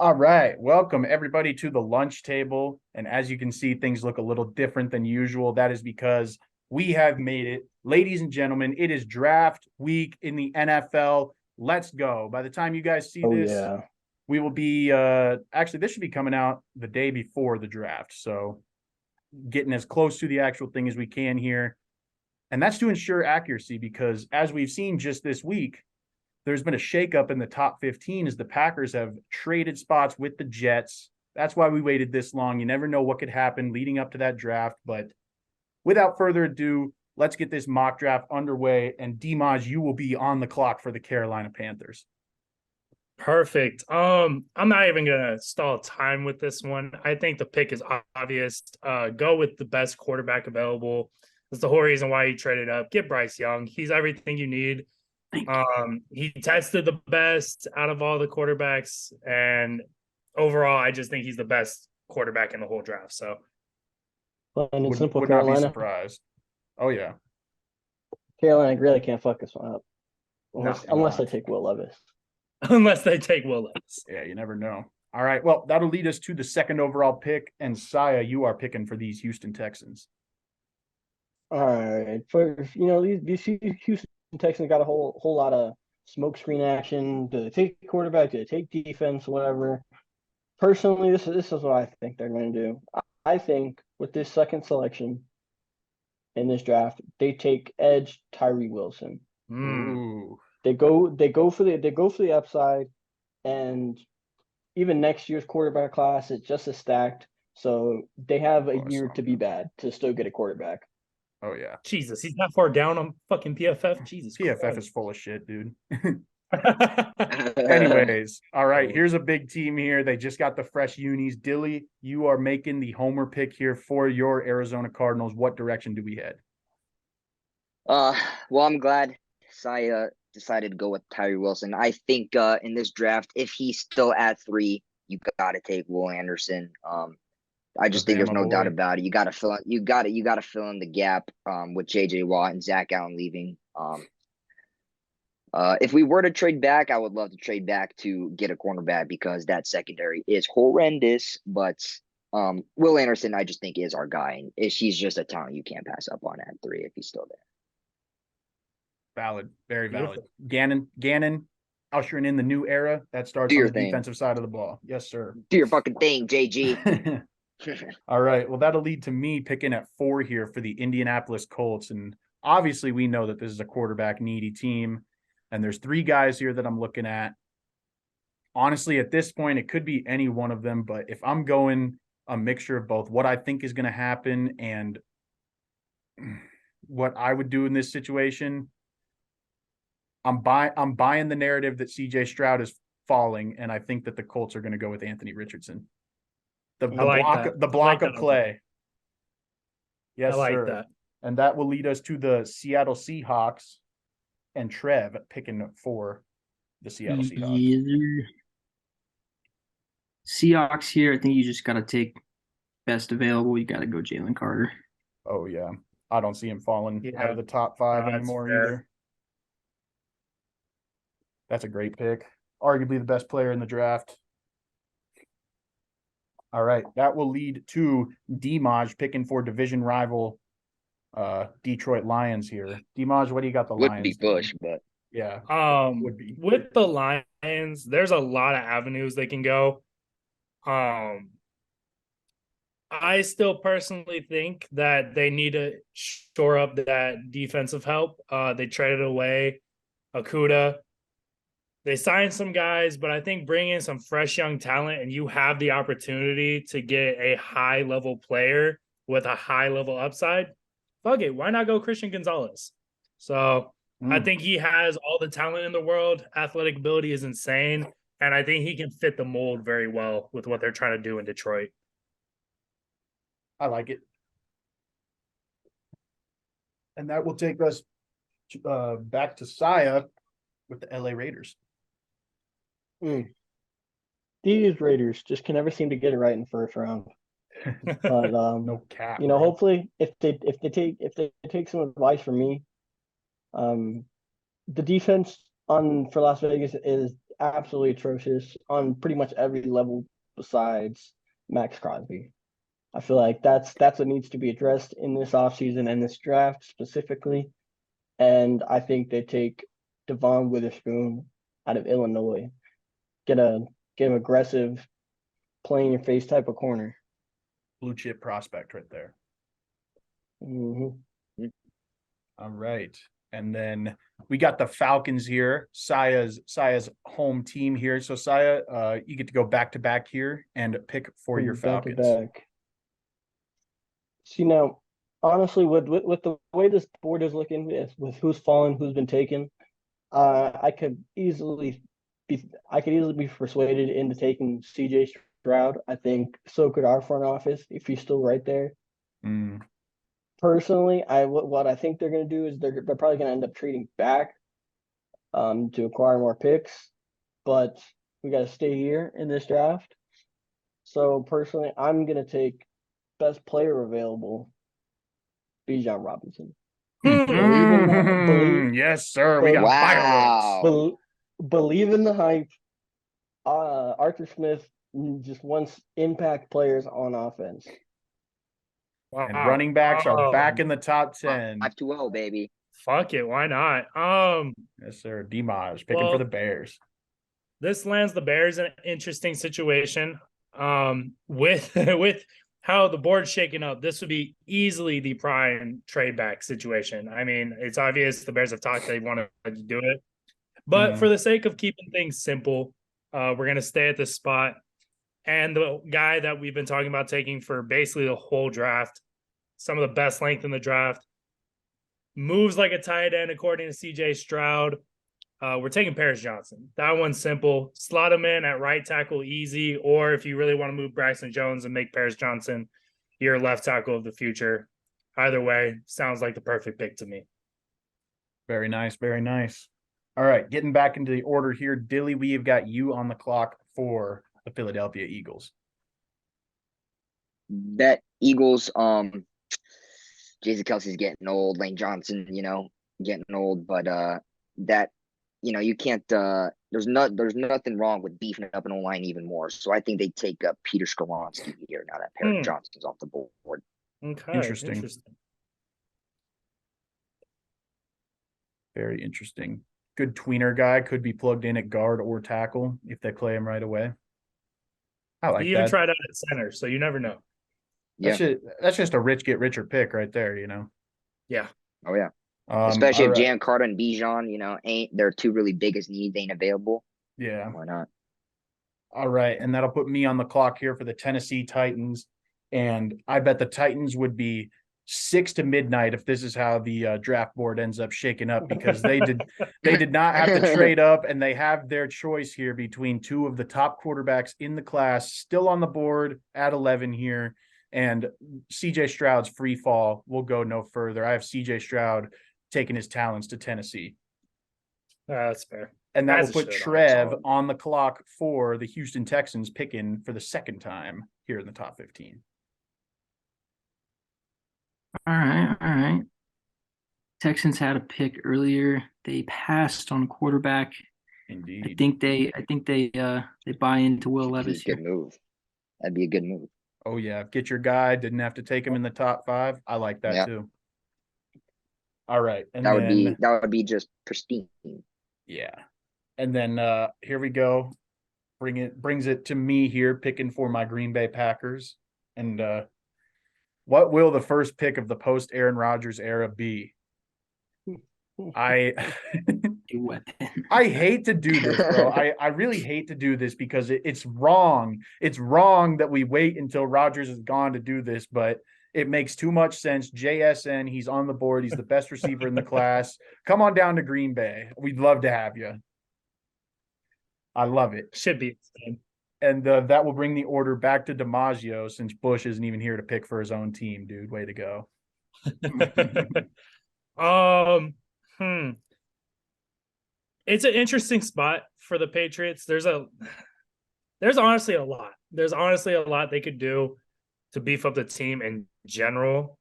All right. Welcome everybody to the lunch table. And as you can see, things look a little different than usual. That is because we have made it. Ladies and gentlemen, it is draft week in the NFL. Let's go. By the time you guys see Oh this, yeah. we will be actually this should be coming out the day before the draft. So getting as close to the actual thing as we can here. And that's to ensure accuracy because as we've seen just this week, there's been a shakeup in the top 15 as the Packers have traded spots with the Jets. That's why we waited this long. You never know what could happen leading up to that draft. But without further ado, let's get this mock draft underway. And Dimaj, you will be on the clock for the Carolina Panthers. Perfect. I'm not even gonna stall time with this one. I think the pick is obvious. Go with the best quarterback available. That's the whole reason why he traded up. Get Bryce Young. He's everything you need. He tested the best out of all the quarterbacks, and overall, I just think he's the best quarterback in the whole draft. So, Plain and simple, Would not be Carolina. surprised. Oh, yeah. Carolina really can't fuck this one up. Unless, No, unless they take Will Levis. unless they take Will Levis. Yeah, you never know. All right. Well, that'll lead us to the second overall pick. And Saya, you are picking for these Houston Texans. All right. These Houston Texans got a whole lot of smoke screen action. Do they take quarterback? Do they take defense? Whatever. Personally, this is what I think they're going to do. I think with this second selection in this draft, they take edge Tyree Wilson. Ooh. They go for the upside, and even next year's quarterback class is just as stacked. So they have a year to be bad to still get a quarterback. Oh, yeah. Jesus, he's not far down on fucking PFF. Jesus, PFF is full of shit, dude. Anyways, all right, here's a big team here. They just got the fresh unis. Dilly, you are making the homer pick here for your Arizona Cardinals. What direction do we head? Well, I'm glad Saya decided to go with Tyree Wilson. I think in this draft, if he's still at 3, you got to take Will Anderson. I just think there's no doubt about it. You got to fill in the gap with J.J. Watt and Zach Allen leaving. If we were to trade back, I would love to trade back to get a cornerback because that secondary is horrendous. But Will Anderson, I just think, is our guy. And he's just a talent you can't pass up on at 3 if he's still there. Valid. Very valid. Gannon, ushering in the new era. That starts on the defensive side of the ball. Yes, sir. Do your fucking thing, JG. All right. Well, that'll lead to me picking at 4 here for the Indianapolis Colts. And obviously, we know that this is a quarterback needy team. And there's 3 guys here that I'm looking at. Honestly, at this point, it could be any one of them. But if I'm going a mixture of both what I think is going to happen and what I would do in this situation, I'm buying the narrative that CJ Stroud is falling, and I think that the Colts are going to go with Anthony Richardson. The block of clay. Yes, sir. That. And that will lead us to the Seattle Seahawks and Trev picking for the Seattle Seahawks. Seahawks here, I think you just got to take best available. You got to go Jalen Carter. Oh, yeah. I don't see him falling out of the top 5 anymore either. That's a great pick. Arguably the best player in the draft. All right. That will lead to Dimaj picking for division rival Detroit Lions here. Dimaj, what do you got the Lions? Would be Bush, but yeah. Would be. With the Lions, there's a lot of avenues they can go. I still personally think that they need to shore up that defensive help. They traded away Okudah. They signed some guys, but I think bringing in some fresh young talent and you have the opportunity to get a high-level player with a high-level upside, fuck it. Why not go Christian Gonzalez? So I think he has all the talent in the world. Athletic ability is insane, and I think he can fit the mold very well with what they're trying to do in Detroit. I like it. And that will take us back to Saya with the LA Raiders. These Raiders just can never seem to get it right in the first round. But no cap. Hopefully if they take some advice from me, the defense for Las Vegas is absolutely atrocious on pretty much every level besides Max Crosby. I feel like that's what needs to be addressed in this offseason and this draft specifically. And I think they take Devon Witherspoon out of Illinois. Get him aggressive, play in your face type of corner. Blue chip prospect right there. Hmm. All right. And then we got the Falcons here, Saya's home team here. So Saya, you get to go back to back here and pick for your Falcons. Back. See now, honestly, with the way this board is looking, with who's fallen, who's been taken, I could easily be persuaded into taking CJ Stroud. I think so could our front office if he's still right there. Mm, Personally, what I think they're going to do is they're probably going to end up trading back to acquire more picks, but we got to stay here in this draft. So personally, I'm going to take best player available, Bijan Robinson. Yes, sir. We got Wow. fireworks. Believe in the hype. Arthur Smith just wants impact players on offense. Wow. And running backs are back in the top 10. 5-0, baby. Fuck it, why not? Yes, sir. Dimaj picking for the Bears. This lands the Bears in an interesting situation. With how the board's shaking up, this would be easily the prime trade back situation. I mean, it's obvious the Bears have talked they want to do it, but for the sake of keeping things simple, we're gonna stay at this spot. And the guy that we've been talking about taking for basically the whole draft, some of the best length in the draft, moves like a tight end according to CJ Stroud. We're taking Paris Johnson. That one's simple. Slot him in at right tackle easy, or if you really want to move Braxton Jones and make Paris Johnson your left tackle of the future. Either way, sounds like the perfect pick to me. Very nice. Very nice. All right. Getting back into the order here. Dilly, we have got you on the clock for the Philadelphia Eagles. Bet Eagles. Jason Kelsey's getting old. Lane Johnson, getting old. But that, you can't. There's nothing wrong with beefing up an O-line even more. So I think they take Peter Skoronski here now that Paris Johnson's off the board. Okay, Interesting. Very interesting. Good tweener guy, could be plugged in at guard or tackle if they play him right away. I like he even that. tried out at center, so you never know. Yeah. That's just a rich get richer pick right there, Yeah. Oh yeah. Especially if all right. Jalen Carter and Bijan, ain't their two really biggest needs ain't available. Yeah. Why not? All right. And that'll put me on the clock here for the Tennessee Titans. And I bet the Titans would be 6 to midnight if this is how the draft board ends up shaking up, because they did not have to trade up, and they have their choice here between two of the top quarterbacks in the class still on the board at 11 here. And CJ Stroud's free fall will go no further. I have CJ Stroud taking his talents to Tennessee. That's fair. And that That's will a put shit Trev on the clock for the Houston Texans, picking for the second time here in the top 15. All right. Texans had a pick earlier. They passed on quarterback. Indeed. I think they buy into Will Levis. Good move. That'd be a good move. Oh yeah, get your guy. Didn't have to take him in the top 5. I like that too. All right, and that would be just pristine. Yeah, and then here we go. Brings it to me here, picking for my Green Bay Packers. And what will the first pick of the post Aaron Rodgers era be? I hate to do this, bro. I really hate to do this because it's wrong. It's wrong that we wait until Rodgers is gone to do this, but it makes too much sense. JSN, he's on the board. He's the best receiver in the class. Come on down to Green Bay. We'd love to have you. I love it. Should be. And that will bring the order back to DiMaggio, since Bush isn't even here to pick for his own team, dude. Way to go. It's an interesting spot for the Patriots. There's honestly a lot. There's honestly a lot they could do to beef up the team in general.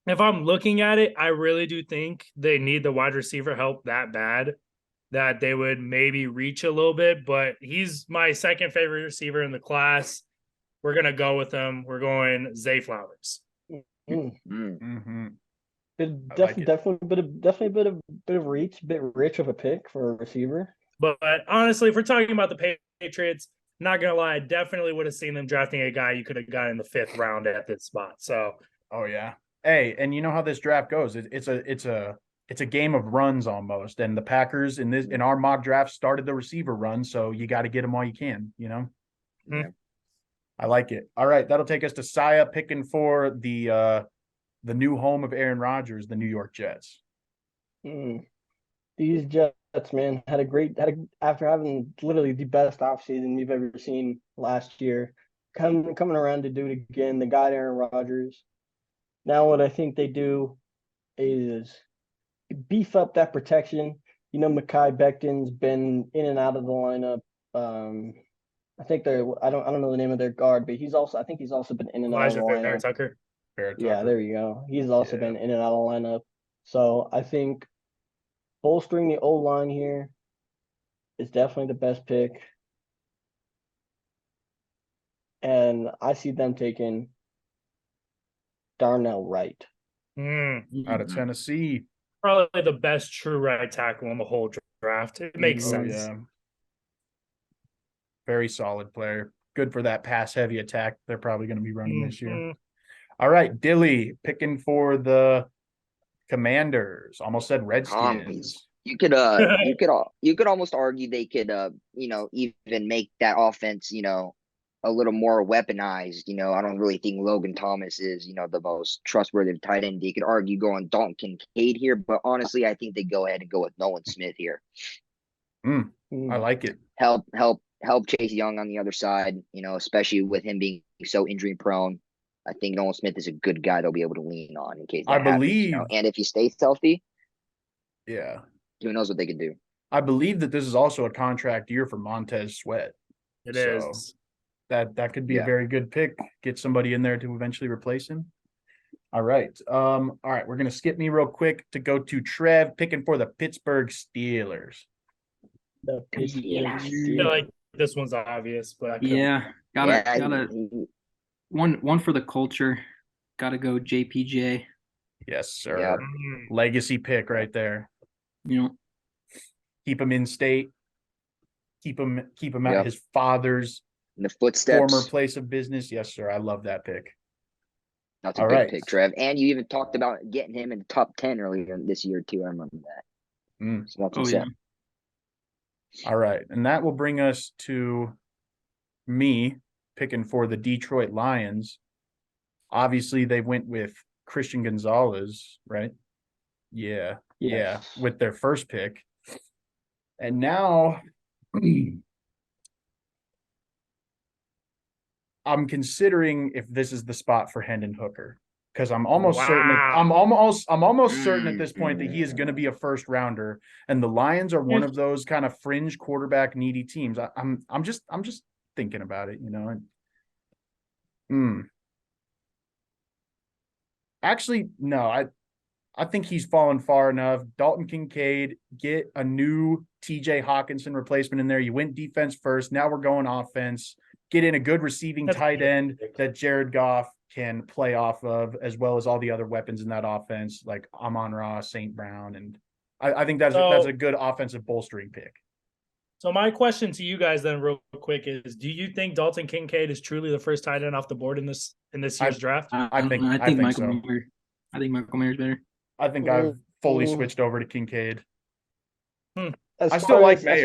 if I'm looking at it, I really do think they need the wide receiver help that bad that they would maybe reach a little bit. But he's my second favorite receiver in the class. We're gonna go with him. We're going Zay Flowers. Mm. Mm. Mm-hmm. But I like it. definitely a bit of reach, a bit rich of a pick for a receiver. But honestly, if we're talking about the Patriots, not gonna lie, I definitely would have seen them drafting a guy you could have got in the 5th round at this spot. So Oh yeah. Hey, and you know how this draft goes. It's a game of runs almost. And the Packers in our mock draft started the receiver run, so you got to get them while you can, you know? Yeah. I like it. All right, that'll take us to Saya picking for the new home of Aaron Rodgers, the New York Jets. These Jets, man, after having literally the best offseason we've ever seen last year, coming around to do it again. They got Aaron Rodgers. Now what I think they do is beef up that protection. You know, Mekhi Becton's been in and out of the lineup. I think I don't know the name of their guard, but I think he's also been in and out of the Elijah lineup. Tucker. Yeah, there you go. He's also been in and out of the lineup. So I think bolstering the O-line here is definitely the best pick. And I see them taking Darnell Wright. Out of Tennessee. Probably the best true right tackle in the whole draft. It makes Oh, sense. yeah. Very solid player. Good for that pass heavy attack they're probably going to be running this year. All right, Dilly picking for the Commanders. Almost said Redskins. You could almost argue they could even make that offense, a little more weaponized. I don't really think Logan Thomas is, the most trustworthy tight end. You could argue going Dalton Kincaid here, but honestly, I think they go ahead and go with Nolan Smith here. I like it. Help Chase Young on the other side, especially with him being so injury prone. I think Nolan Smith is a good guy they'll be able to lean on in case that happens, and if he stays healthy, yeah, who knows what they could do. I believe that this is also a contract year for Montez Sweat. It is. That could be a very good pick. Get somebody in there to eventually replace him. All right. All right, we're gonna skip me real quick to go to Trev picking for the Pittsburgh Steelers. The I feel like this one's obvious, but gotta one for the culture. Gotta go JPJ. Yes, sir. Yep. Legacy pick right there. You know, Keep him in state. Keep him at his father's in the footsteps. former place of business. Yes, sir. I love that pick. That's a good pick, Trev. And you even talked about getting him in the top 10 earlier this year too. I remember that. So that's what's up. All right. And that will bring us to me picking for the Detroit Lions. Obviously, they went with Christian Gonzalez, right? Yeah. Yes. Yeah. With their first pick. And now I'm considering if this is the spot for Hendon Hooker. Because I'm almost certain at this point that he is going to be a first rounder, and the Lions are one of those kind of fringe quarterback needy teams. I'm just thinking about it, Actually, no, I think he's fallen far enough. Dalton Kincaid, get a new TJ Hawkinson replacement in there. You went defense first. Now we're going offense. Get in a good receiving tight end that Jared Goff can play off of, as well as all the other weapons in that offense, like Amon-Ra, St. Brown. And I think that's a good offensive bolstering pick. So my question to you guys then real quick is, do you think Dalton Kincaid is truly the first tight end off the board in this year's draft? I think Michael so. Mayer. I think Michael Mayer's better. I think I've fully switched over to Kincaid. As I still like Mayer.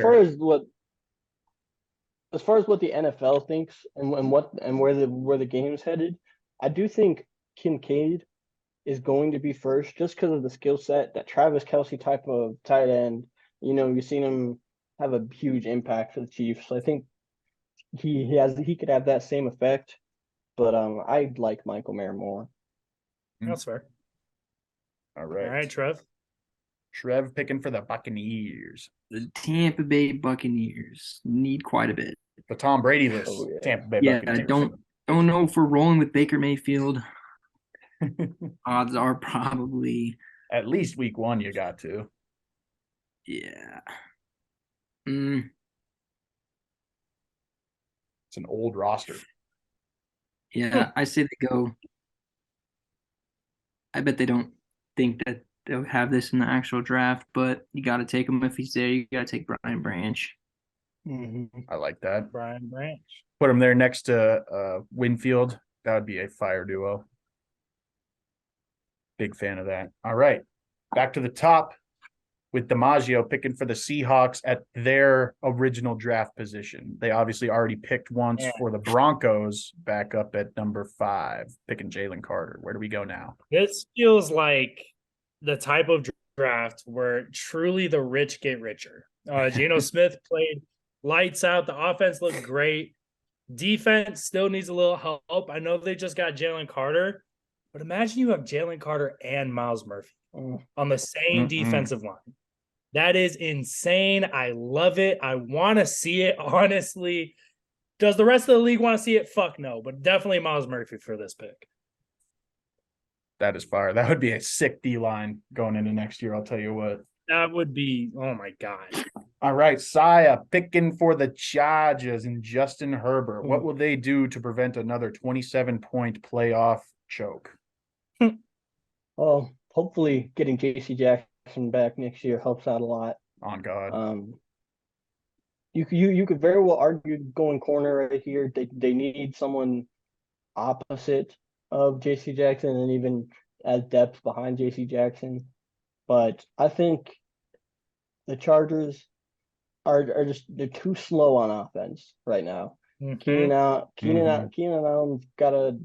As far as what the NFL thinks and where the game's headed, I do think Kincaid is going to be first just because of the skill set, that Travis Kelce type of tight end. You've seen him have a huge impact for the Chiefs. So I think he could have that same effect, but I like Michael Mayer more. That's fair. All right, Trev picking for the Buccaneers. The Tampa Bay Buccaneers need quite a bit. The Tom Brady list. Tampa Bay Buccaneers. I don't know if we're rolling with Baker Mayfield. Odds are probably, At least week 1, you got to. yeah. Mm, It's an old roster. yeah, I say they go. I bet they don't think that they'll have this in the actual draft, but you got to take him if he's there. You got to take Brian Branch. Mhm. I like that. Brian Branch. Put him there next to Winfield. That would be a fire duo. Big fan of that. All right. Back to the top with DiMaggio picking for the Seahawks at their original draft position. They obviously already picked once Yeah. for the Broncos, back up at number 5, picking Jalen Carter. Where do we go now? This feels like the type of draft where truly the rich get richer. Geno Smith played lights out. The offense looked great. Defense still needs a little help. I know they just got Jalen Carter, but imagine you have Jalen Carter and Miles Murphy Mm. on the same Mm-mm. defensive line. That is insane. I love it. I want to see it, honestly. Does the rest of the league want to see it? Fuck no, but definitely Miles Murphy for this pick. That is fire. That would be a sick D line going into next year. I'll tell you what. That would be, oh my God. All right, Saya picking for the Chargers and Justin Herbert. What Mm. will they do to prevent another 27-point playoff choke? Well, hopefully getting JC Jackson back next year helps out a lot. On God. You could very well argue going corner right here. They need someone opposite of JC Jackson and even as depth behind JC Jackson. But I think the Chargers are just they're too slow on offense right now. Keenan Allen's got a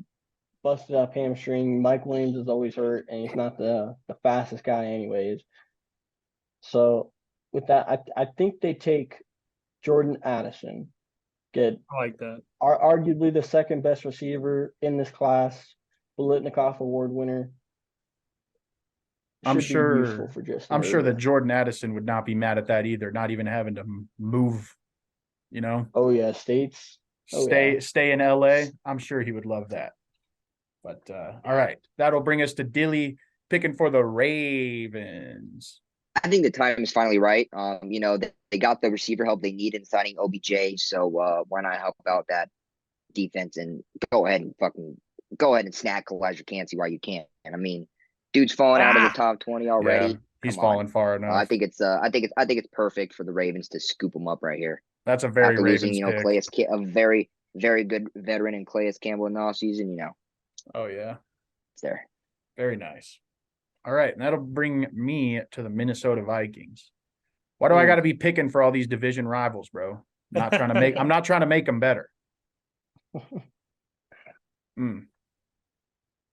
busted up hamstring. Mike Williams is always hurt, and he's not the fastest guy anyways. So with that, I think they take Jordan Addison, get I like that. arguably the second best receiver in this class, Biletnikoff Award winner. I'm Should be useful sure. for Justin I'm sure that Herbert. Jordan Addison would not be mad at that either. Not even having to move. You know, Oh yeah, states. Oh, yeah. stay in LA. I'm sure he would love that. But all right, that'll bring us to Dilly picking for the Ravens. I think the time is finally right. They got the receiver help they need in signing OBJ, so why not help out that defense and go ahead and snack Elijah Cansey while you can. And I mean, dude's falling out of the top 20 already. Yeah, he's Come on. fallen far enough. I think it's perfect for the Ravens to scoop him up right here. That's a very After Ravens losing, pick. a very, very good veteran in Calais Campbell in the offseason, Oh yeah, it's there. very nice. All right, and that'll bring me to the Minnesota Vikings. Why do I got to be picking for all these division rivals, bro? I'm not trying to make them better.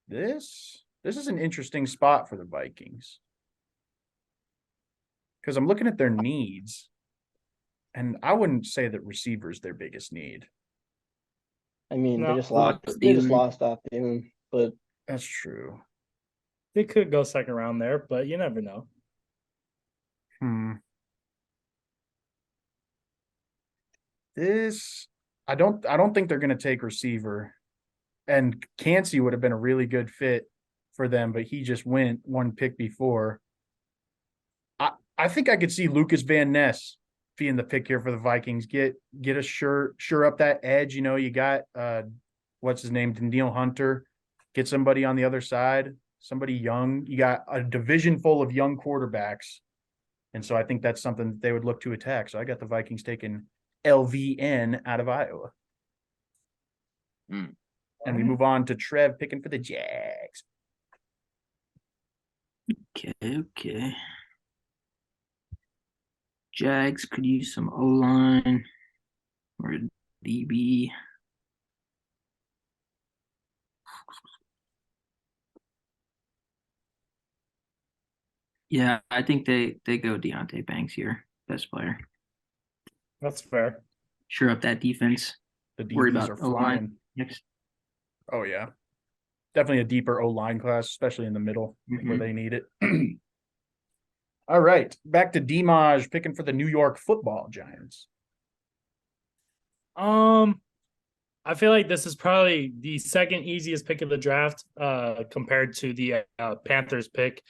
This is an interesting spot for the Vikings. Because I'm looking at their needs, and I wouldn't say that receiver is their biggest need. I mean, No. they just lost off Thielen, but That's true. They could go second round there, but you never know. I don't think they're going to take receiver, and Cansey would have been a really good fit for them, but he just went one pick before. I think I could see Lucas Van Ness being the pick here for the Vikings. Get a sure up that edge. You got what's his name, Daniil Hunter. Get somebody on the other side, somebody young. You got a division full of young quarterbacks, and so I think that's something that they would look to attack. So I got the Vikings taking LVN out of Iowa. And we move on to Trev picking for the Jags. Okay. Jags could use some O-line or DB. Yeah, I think they go Deontay Banks here, best player. That's fair. Sure up that defense. The Worry DBs about are O-line flying. next. Oh yeah, definitely a deeper O-line class, especially in the middle where they need it. All right, back to Dimaj picking for the New York Football Giants. I I feel like this is probably the second easiest pick of the draft compared to the Panthers pick.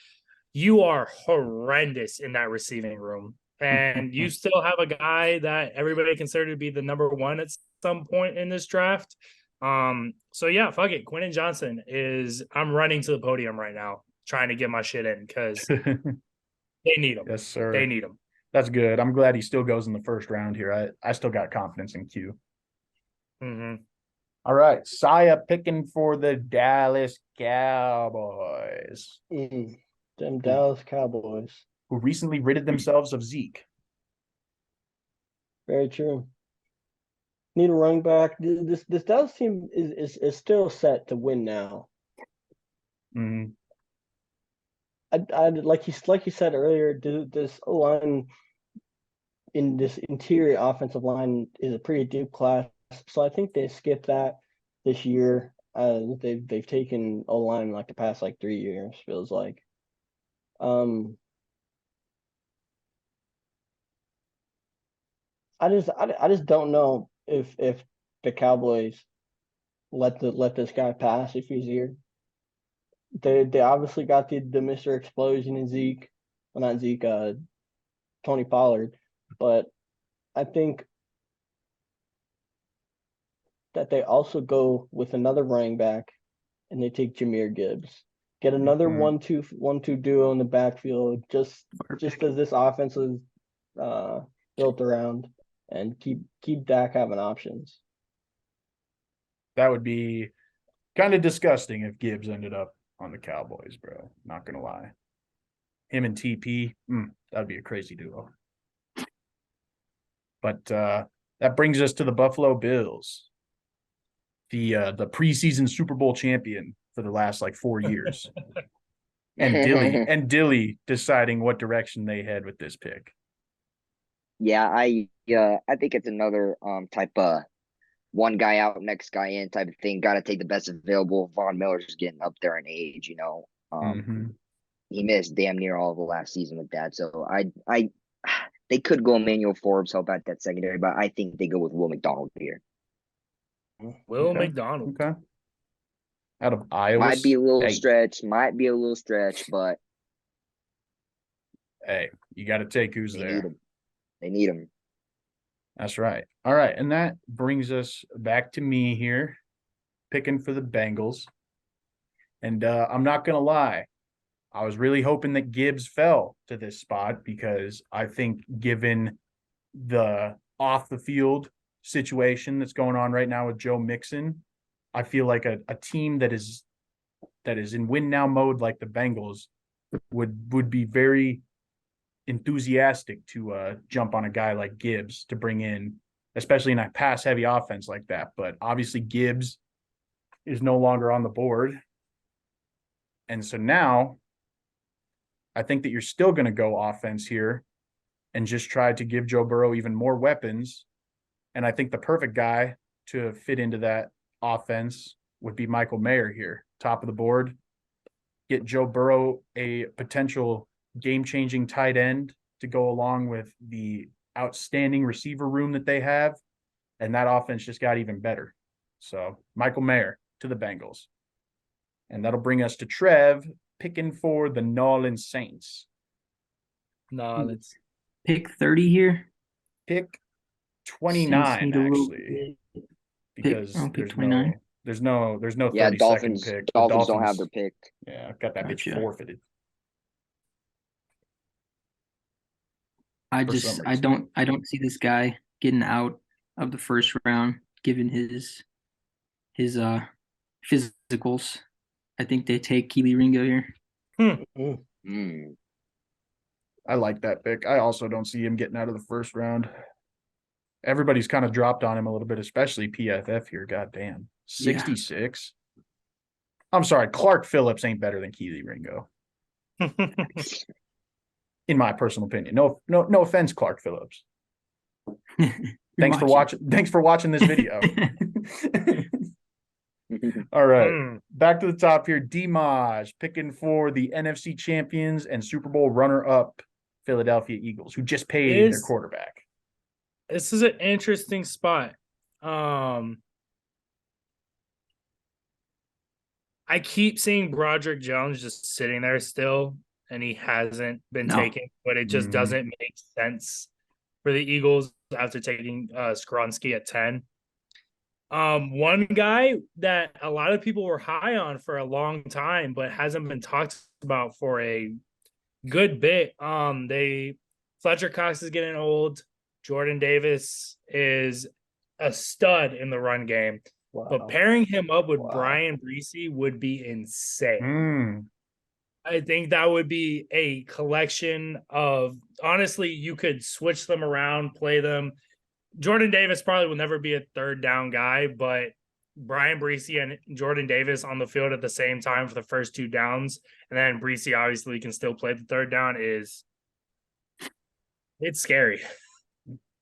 You are horrendous in that receiving room. And you still have a guy that everybody considered to be the number one at some point in this draft. So yeah, fuck it. Quentin Johnson I'm running to the podium right now, trying to get my shit in because they need him. Yes, sir. They need him. That's good. I'm glad he still goes in the first round here. I still got confidence in Q. Mm-hmm. All right. Saya picking for the Dallas Cowboys, Them Dallas Cowboys. who recently ridded themselves of Zeke. Very true. Need a running back. This Dallas team is still set to win now. Mhm. I like you said earlier. This O-line in this interior offensive line is a pretty deep class, so I think they skipped that this year. They've taken O-line like the past 3 years, feels like. I just don't know if the Cowboys let this guy pass if he's here. They obviously got the Mr. Explosion in Zeke, well, not Zeke, Tony Pollard, but I think that they also go with another running back and they take Jahmyr Gibbs. Get another Mhm. 1-2 duo in the backfield, just as this offense is built around, and keep Dak having options. That would be kind of disgusting if Gibbs ended up on the Cowboys, bro. Not gonna lie. Him and TP, that'd be a crazy duo. But that brings us to the Buffalo Bills, the preseason Super Bowl champion for the last 4 years, and Dilly deciding what direction they head with this pick. Yeah, I think it's another type of one guy out, next guy in type of thing. Got to take the best available. Von Miller's getting up there in age, Mm-hmm. He missed damn near all of the last season with that. So they could go Emmanuel Forbes, help out that secondary, but I think they go with Will McDonald here. Will Okay. McDonald. Okay. Out of Iowa. Might be a little Hey, stretch, but hey, you got to take who's they there. need him. They need him. That's right. All right. And that brings us back to me here, picking for the Bengals. And I'm not going to lie. I was really hoping that Gibbs fell to this spot because I think given the off the field situation that's going on right now with Joe Mixon, I feel like a team that is in win now mode like the Bengals would be very enthusiastic to jump on a guy like Gibbs to bring in, especially in a pass heavy offense like that. But obviously Gibbs is no longer on the board. And so now I think that you're still going to go offense here and just try to give Joe Burrow even more weapons. And I think the perfect guy to fit into that offense would be Michael Mayer here, top of the board. Get Joe Burrow a potential game-changing tight end to go along with the outstanding receiver room that they have. And that offense just got even better. So Michael Mayer to the Bengals. And that'll bring us to Trev picking for the New Orleans Saints. No, let's Pick 30 here. Pick Saints 29, need a little actually, bit. because pick 29. there's no Yeah, 32nd pick. The Dolphins don't have their pick. Yeah, got that bitch Gotcha. forfeited. I for some don't reason. see this guy getting out of the first round given his physicals. I think they take Keely Ringo here. Hmm. I like that pick. I also don't see him getting out of the first round. Everybody's kind of dropped on him a little bit, especially PFF here. Goddamn. 66. Yeah. I'm sorry, Clark Phillips ain't better than Keely Ringo. In my personal opinion. No offense, Clark Phillips. Thanks for watching this video. All right. Back to the top here. Dimaj picking for the NFC champions and Super Bowl runner-up Philadelphia Eagles, who just paid their quarterback. This is an interesting spot. I keep seeing Broderick Jones just sitting there still, and he hasn't been No. taken, but it just Mhm. doesn't make sense for the Eagles after taking Skronsky at 10. One guy that a lot of people were high on for a long time, but hasn't been talked about for a good bit. Fletcher Cox is getting old. Jordan Davis is a stud in the run game. Wow. But pairing him up with Wow. Brian Breesy would be insane. Mm. I think that would be a collection of, honestly, you could switch them around, play them. Jordan Davis probably will never be a third down guy, but Brian Breesy and Jordan Davis on the field at the same time for the first 2 downs, and then Breesy obviously can still play the third down it's scary.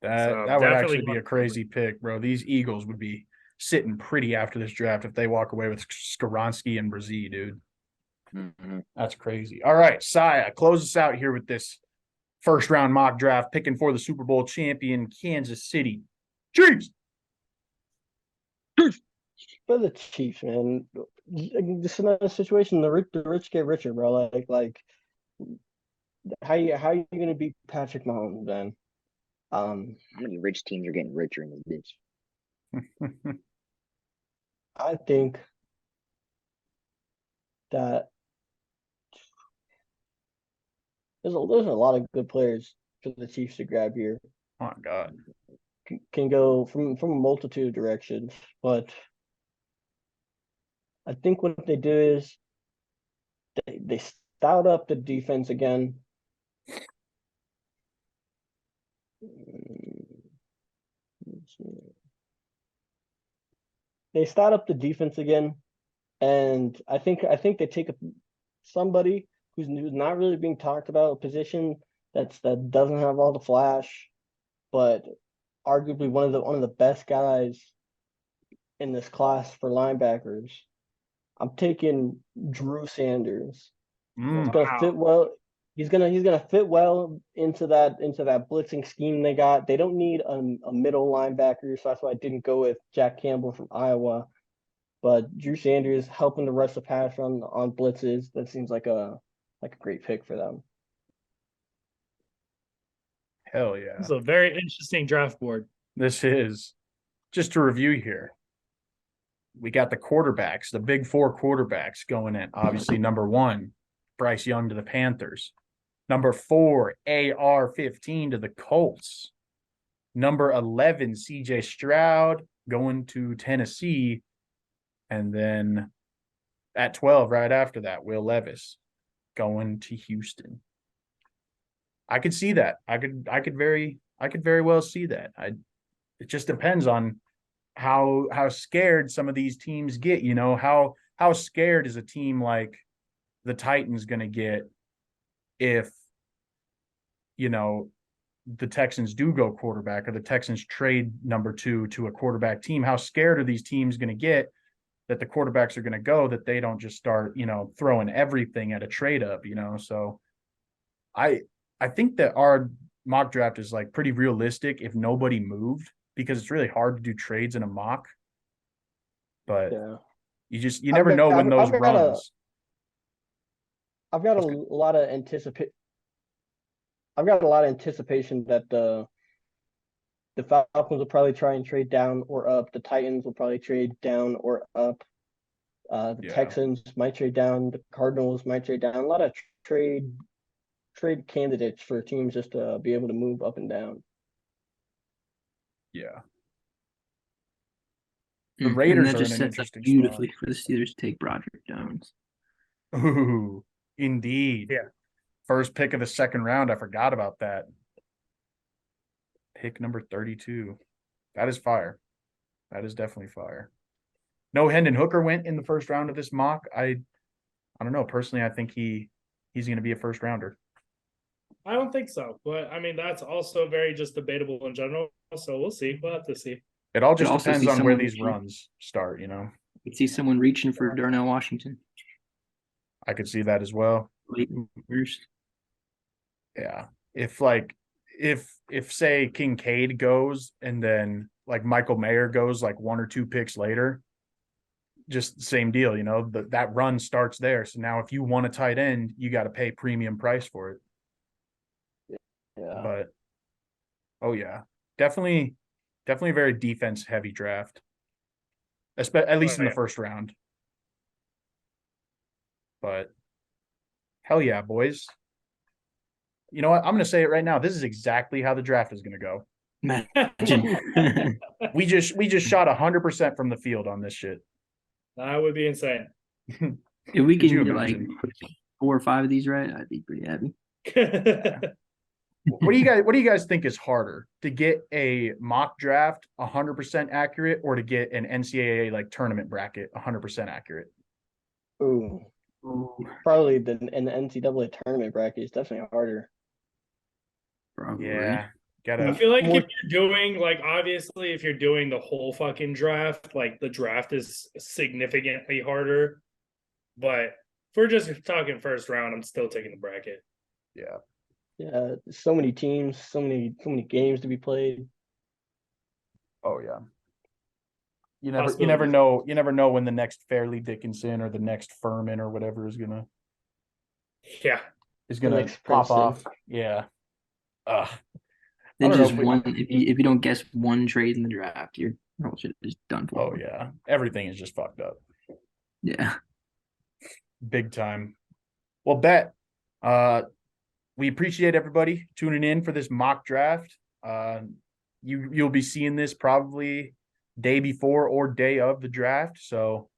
That So, that would definitely actually be a crazy pick, bro. These Eagles would be sitting pretty after this draft if they walk away with Skoronsky and Brzee, dude. Mhm. That's crazy. All right, Saya, close us out here with this first round mock draft, picking for the Super Bowl champion Kansas City Chiefs. For the Chiefs, man. This is another situation. The rich get richer, bro. How you gonna beat Patrick Mahomes then? How many rich teams are getting richer in this bitch? I think that there's a lot of good players for the Chiefs to grab here. Oh my God. Can go from a multitude of directions, but I think what they do is they stout up the defense again. They stout up the defense again, and I think they take somebody who's not really being talked about, a position that doesn't have all the flash, but arguably one of the best guys in this class for linebackers. I'm taking Drew Sanders. He's gonna fit well. He's gonna fit well into that blitzing scheme they got. They don't need a middle linebacker, so that's why I didn't go with Jack Campbell from Iowa. But Drew Sanders helping to rush the pass on blitzes, that seems like a great pick for them. Hell yeah. It's a very interesting draft board. This is. Just to review here. We got the quarterbacks, the big 4 quarterbacks going in. Obviously, number 1, Bryce Young to the Panthers. Number 4, AR-15 to the Colts. Number 11, CJ Stroud going to Tennessee. And then at 12, right after that, Will Levis going to Houston. I could see that. I could very well see that. It just depends on how scared some of these teams get, you know, how scared is a team like the Titans going to get if, you know, the Texans do go quarterback or the Texans trade number 2 to a quarterback team. How scared are these teams going to get that the quarterbacks are going to go, that they don't just start, you know, throwing everything at a trade up, you know? So I think that our mock draft is like pretty realistic if nobody moved, because it's really hard to do trades in a mock. But Yeah. you never know when those runs. I've got a lot of anticipation that the Falcons will probably try and trade down or up. The Titans will probably trade down or up. The Texans might trade down. The Cardinals might trade down. A lot of trade candidates for teams just to be able to move up and down. Yeah. The Raiders that are just in an sets up interesting beautifully for the Steelers to take Broderick Jones. Ooh, indeed. Yeah. First pick of the second round. I forgot about that. Pick number 32. That is fire. That is definitely fire. No, Hendon Hooker went in the first round of this mock. I don't know. Personally, I think he's going to be a first rounder. I don't think so, but I mean that's also very just debatable in general. So we'll see. We'll have to see. It all just also depends see on where someone these reaching- runs start, you know. You could see someone reaching for Darnell Washington. I could see that as well. Late first. Yeah. If say Kincaid goes and then like Michael Mayer goes like 1 or 2 picks later, just same deal, that run starts there. So now if you want a tight end, you got to pay premium price for it. Yeah. But oh yeah, definitely a very defense heavy draft. At least in the yeah. first round. But hell yeah, boys. You know what? I'm gonna say it right now. This is exactly how the draft is gonna go. Imagine. We just shot 100% from the field on this shit. That would be insane. If we Could can you get like imagine? 4 or 5 of these right, I'd be pretty happy. What do you guys think is harder, to get a mock draft 100% accurate, or to get an NCAA like tournament bracket 100% accurate? Ooh, probably in the NCAA tournament bracket is definitely harder. Probably. Yeah, I gotta. feel like More- if you're doing like obviously if you're doing the whole fucking draft, like the draft is significantly harder. But if we're just talking first round, I'm still taking the bracket. Yeah, Yeah, so many teams, so many games to be played. oh yeah. You never know when the next Fairleigh Dickinson or the next Furman or whatever is gonna Yeah. next pop Princeton. off. Yeah. I Then don't know just if we- one. If you don't guess one trade in the draft, your whole shit is done for. Oh yeah, everything is just fucked up. Yeah. Big time. Well, we appreciate everybody tuning in for this mock draft. You'll be seeing this probably day before or day of the draft. So,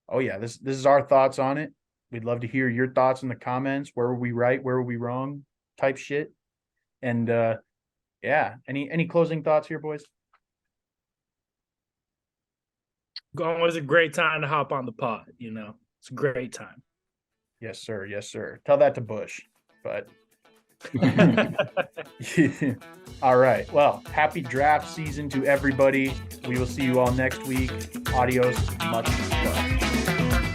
oh yeah, this is our thoughts on it. We'd love to hear your thoughts in the comments. Where were we right? Where were we wrong? Type shit. And yeah, any closing thoughts here, boys? It was a great time to hop on the pod, It's a great time. Yes, sir. Yes, sir. Tell that to Bush. But all right. Well, happy draft season to everybody. We will see you all next week. Adios. Much love.